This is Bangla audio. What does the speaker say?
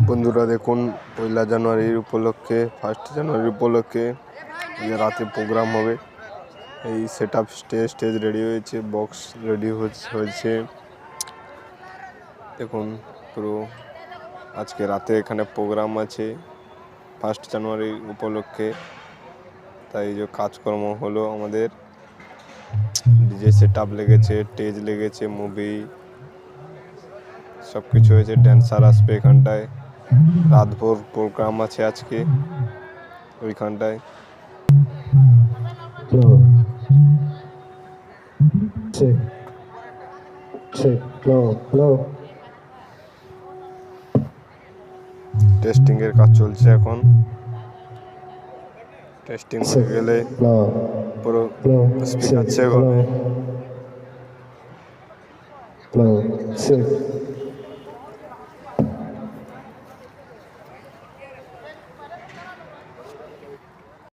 বন্ধুরা দেখুন, 1 জানুয়ারির উপলক্ষে 1 জানুয়ারি উপলক্ষে রাতে প্রোগ্রাম হবে। এই সেট আপ স্টেজ রেডি হয়েছে, বক্স রেডি হয়েছে। দেখুন পুরো আজকে রাতে এখানে প্রোগ্রাম আছে 1 জানুয়ারি উপলক্ষে। তাই যে কাজকর্ম হলো আমাদের, ডিজে সেট আপ লেগেছে, স্টেজ লেগেছে, মুভি সব কিছু হয়েছে। ড্যান্সার আসবে এখানটায়, রাতভর প্রোগ্রাম আছে আজকে ওইখানটায়। টেস্টিং এর কাজ চলছে এখন। টেস্টিং হয়ে গেলে পুরো স্পিকার চেক হবে।